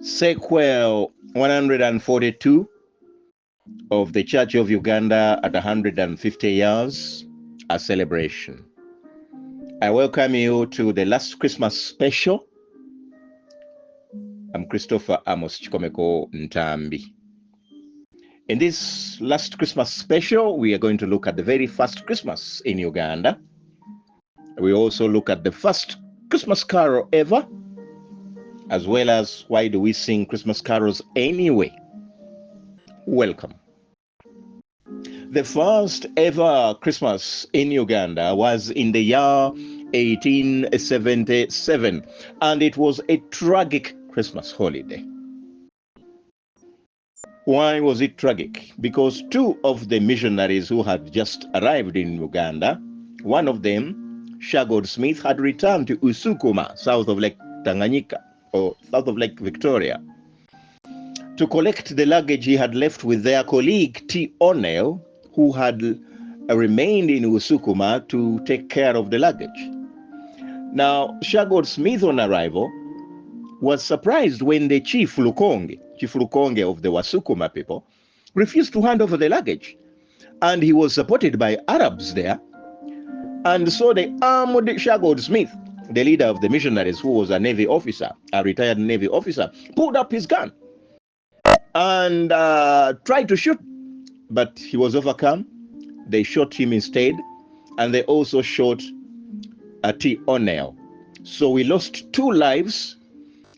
Sequel 142 of the Church of Uganda at 150 years, a celebration. I welcome you to the last Christmas special. I'm Christopher Amos Chikomeko Ntambi. In this last Christmas special, we are going to look at the very first Christmas in Uganda. We also look at the first Christmas carol ever, as well as why do we sing Christmas carols anyway. Welcome. The first ever Christmas in Uganda was in the year 1877, and it was a tragic Christmas holiday. Why was it tragic? Because two of the missionaries who had just arrived in Uganda, one of them, Shagod Smith, had returned to Usukuma, south of Lake Tanganyika, or south of Lake Victoria, to collect the luggage he had left with their colleague T. O'Neill, who had remained in Usukuma to take care of the luggage. Now, Shagod Smith on arrival was surprised when the Chief Lukonge of the Wasukuma people, refused to hand over the luggage. And he was supported by Arabs there. And so they armed Shagod Smith, the leader of the missionaries, who was a Navy officer, a retired Navy officer, pulled up his gun and tried to shoot, but he was overcome. They shot him instead, and they also shot T. O'Neill. So we lost two lives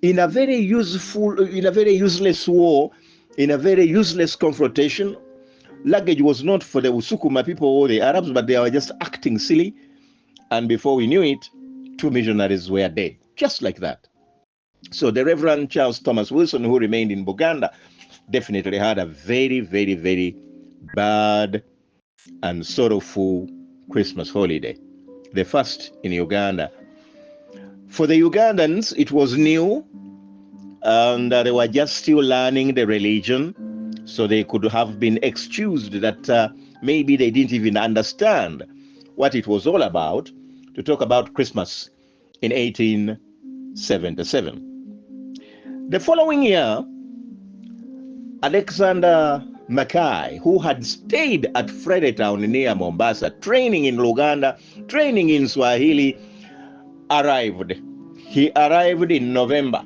in a very useless war, in a very useless confrontation. Luggage was not for the Usukuma people or the Arabs, but they were just acting silly. And before we knew it, two missionaries were dead, just like that. So the Reverend Charles Thomas Wilson, who remained in Buganda, definitely had a very, very, very bad and sorrowful Christmas holiday, the first in Uganda. For the Ugandans, it was new, and they were just still learning the religion, so they could have been excused that maybe they didn't even understand what it was all about to talk about Christmas in 1877. The following year, Alexander Mackay, who had stayed at Fredetown near Mombasa, training in Luganda, training in Swahili, arrived. He arrived in November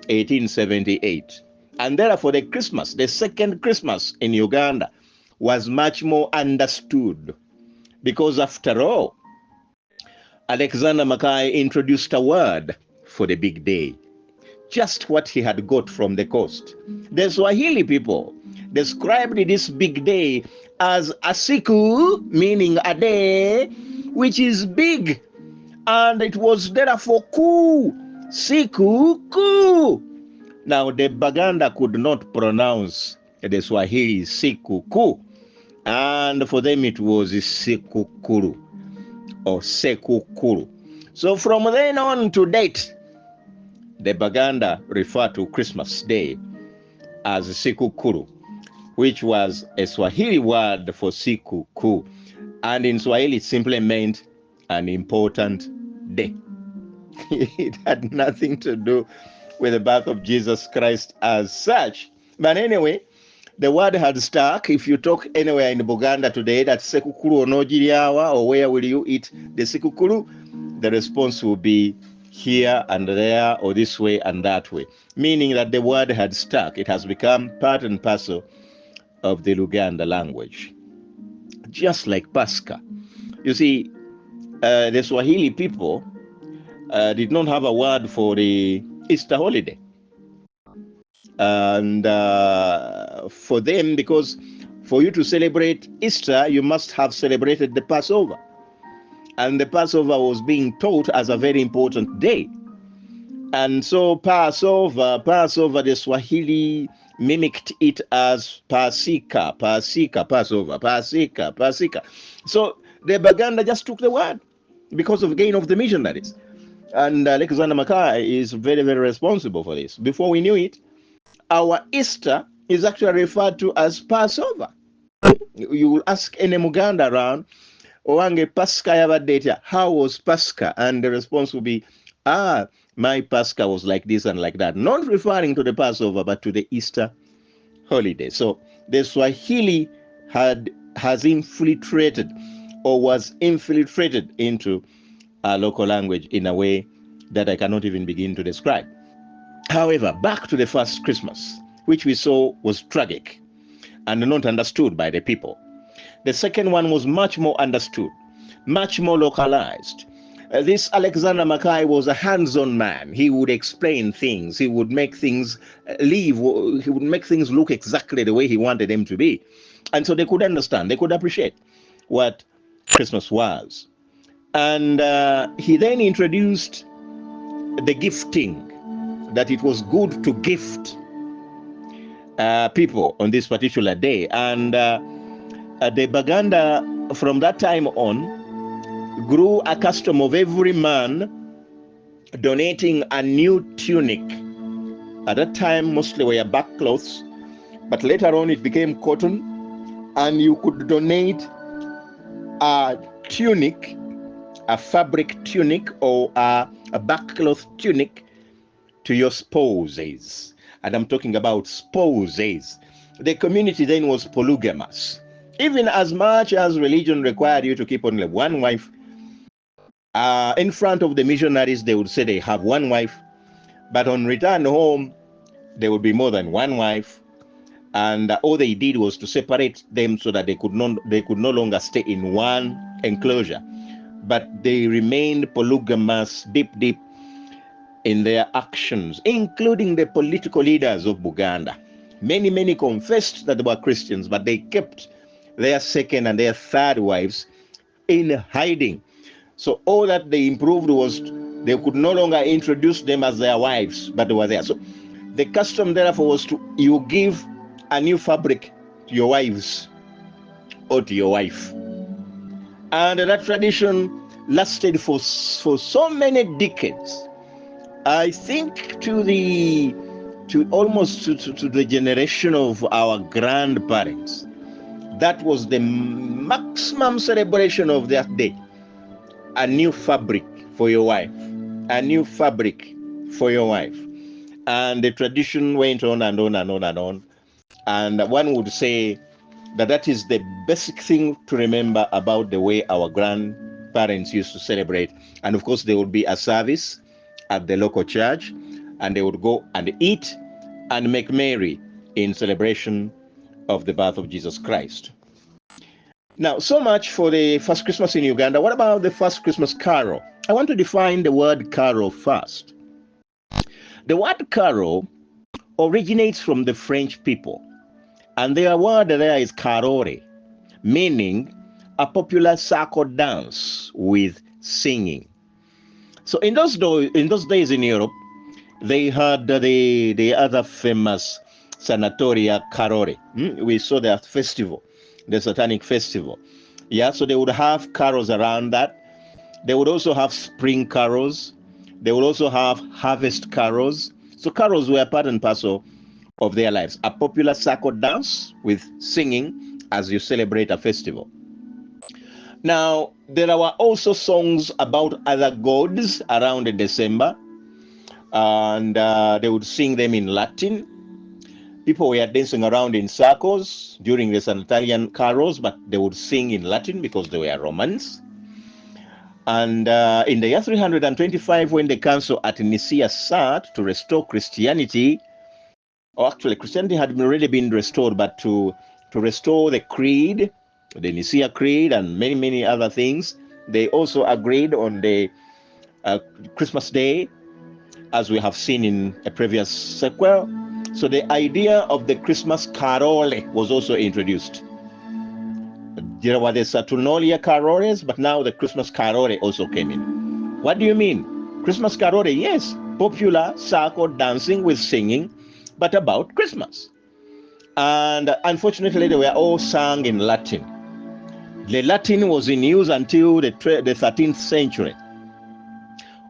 1878. And therefore the Christmas, the second Christmas in Uganda, was much more understood. Because after all, Alexander Mackay introduced a word for the big day. Just what he had got from the coast. The Swahili people described this big day as a siku, meaning a day, which is big. And it was therefore ku, siku, ku. Now the Baganda could not pronounce the Swahili siku, ku. And for them it was sikukuru or sekukuru. So from then on to date, the Baganda referred to Christmas Day as Sikukuru, which was a Swahili word for Sikuku. And in Swahili, it simply meant an important day. It had nothing to do with the birth of Jesus Christ as such. But anyway, the word had stuck. If you talk anywhere in Buganda today that Sekukuru onojiriawa, or where will you eat the Sikukuru, the response will be here and there, or this way and that way, meaning that the word had stuck. It has become part and parcel of the Luganda language, just like Pascha. You see, the Swahili people did not have a word for the Easter holiday. And for them, because for you to celebrate Easter, you must have celebrated the Passover. And the Passover was being taught as a very important day. And so Passover, the Swahili mimicked it as Pasika, Passover, Pasika. So the Baganda just took the word because of gain of the missionaries. And Alexander Mackay is very, very responsible for this. Before we knew it, our Easter is actually referred to as Passover. You will ask any Muganda around, Owange Pascha yabadde etya? How was Pascha? And the response will be, My Pascha was like this and like that, not referring to the Passover, but to the Easter holiday. So the Swahili has infiltrated or was infiltrated into our local language in a way that I cannot even begin to describe. However, back to the first Christmas, which we saw was tragic and not understood by the people. The second one was much more understood, much more localized. This Alexander Mackay was a hands-on man. He would explain things. He would make things he would make things look exactly the way he wanted them to be. And so they could understand, they could appreciate what Christmas was. And he then introduced the gifting, that it was good to gift people on this particular day. And the Baganda from that time on grew a custom of every man donating a new tunic. At that time, mostly were back clothes, but later on it became cotton, and you could donate a tunic, a fabric tunic or a backcloth tunic to your spouses. And I'm talking about spouses. The community then was polygamous. Even as much as religion required you to keep only one wife, in front of the missionaries, they would say they have one wife, but on return home, there would be more than one wife. And all they did was to separate them so that they could no longer stay in one enclosure, but they remained polygamous deep in their actions, including the political leaders of Uganda. Many confessed that they were Christians, but they kept their second and their third wives in hiding. So all that they improved was they could no longer introduce them as their wives, but they were there. So the custom therefore was you give a new fabric to your wives or to your wife. And that tradition lasted for so many decades. I think almost to the generation of our grandparents, that was the maximum celebration of that day. A new fabric for your wife, a new fabric for your wife. And the tradition went on and on and on and on. And one would say that is the basic thing to remember about the way our grandparents used to celebrate. And of course, there would be a service at the local church, and they would go and eat and make merry in celebration of the birth of Jesus Christ. Now, so much for the first Christmas in Uganda. What about the first Christmas carol? I want to define the word carol first. The word carol originates from the French people, and their word there is carore, meaning a popular circle dance with singing. So in those days in Europe, they had the other famous Sanatoria Carore. We saw that festival, the Satanic Festival. Yeah, so they would have carols around that. They would also have spring carols. They would also have harvest carols. So carols were part and parcel of their lives. A popular circle dance with singing as you celebrate a festival. Now, there were also songs about other gods around December, and they would sing them in Latin. People were dancing around in circles during the Sanitarian carols, but they would sing in Latin because they were Romans. And in the year 325, when the council at Nicaea sat to restore Christianity, or actually Christianity had already been restored, but to restore the creed, the Nicaea Creed, and many other things, they also agreed on the Christmas Day, as we have seen in a previous sequel. So the idea of the Christmas carole was also introduced. There were the Saturnalia caroles, but now the Christmas carole also came in. What do you mean? Christmas carole, yes, popular circle dancing with singing, but about Christmas. And unfortunately, they were all sung in Latin. The Latin was in use until the 13th century,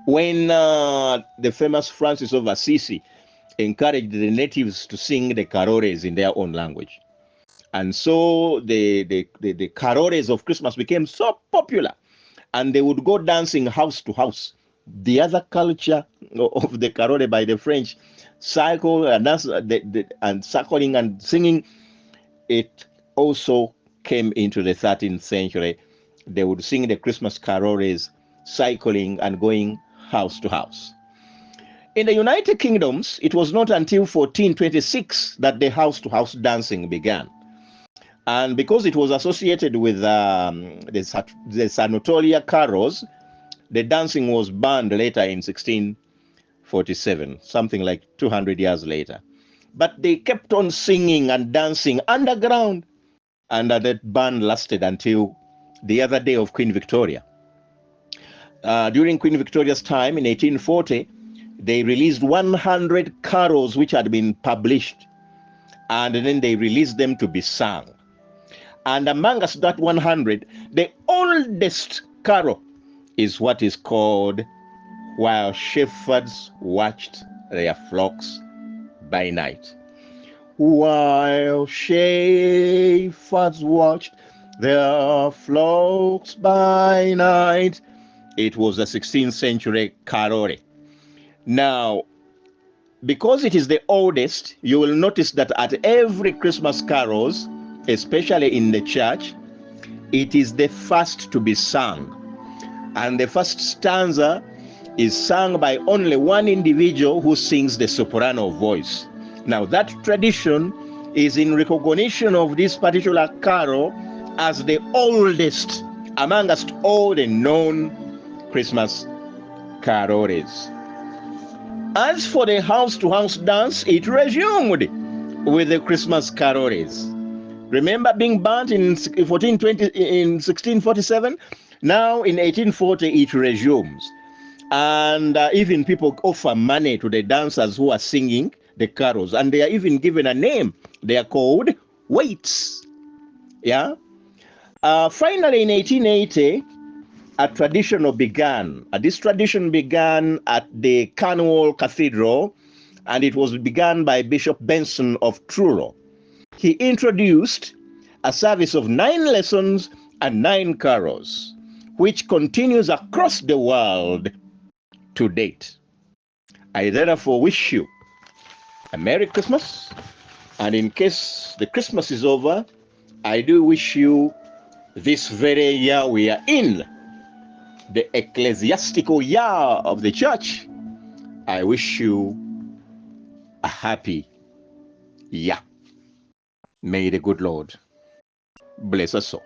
when the famous Francis of Assisi encouraged the natives to sing the caroles in their own language. And so the caroles of Christmas became so popular, and they would go dancing house to house the other culture of the carole by the French, cycle and dance, and circling and singing, it also came into the 13th century. They would sing the Christmas caroles, cycling and going house to house. In the United Kingdoms, it was not until 1426 that the house-to-house dancing began. And because it was associated with the Sanatolia carols, the dancing was banned later in 1647, something like 200 years later. But they kept on singing and dancing underground, and that ban lasted until the other day of Queen Victoria. During Queen Victoria's time in 1840, they released 100 carols which had been published, and then they released them to be sung. And amongst that 100, the oldest carol is what is called "While Shepherds Watched Their Flocks by Night." While shepherds watched their flocks by night. It was a 16th century carol. Now, because it is the oldest, you will notice that at every Christmas carols, especially in the church, it is the first to be sung. And the first stanza is sung by only one individual who sings the soprano voice. Now, that tradition is in recognition of this particular carol as the oldest amongst all the known Christmas carols. As for the house-to-house dance, it resumed with the Christmas carols. Remember being banned in 1647? Now in 1840 it resumes. And even people offer money to the dancers who are singing the carols, and they are even given a name. They are called waits. Yeah. Finally, in 1880, a tradition began. This tradition began at the Cornwall Cathedral, and it was begun by Bishop Benson of Truro. He introduced a service of 9 lessons and 9 carols, which continues across the world to date. I therefore wish you a Merry Christmas, and in case the Christmas is over, I do wish you this very year we are in, the ecclesiastical year of the church, I wish you a happy year. May the good Lord bless us all.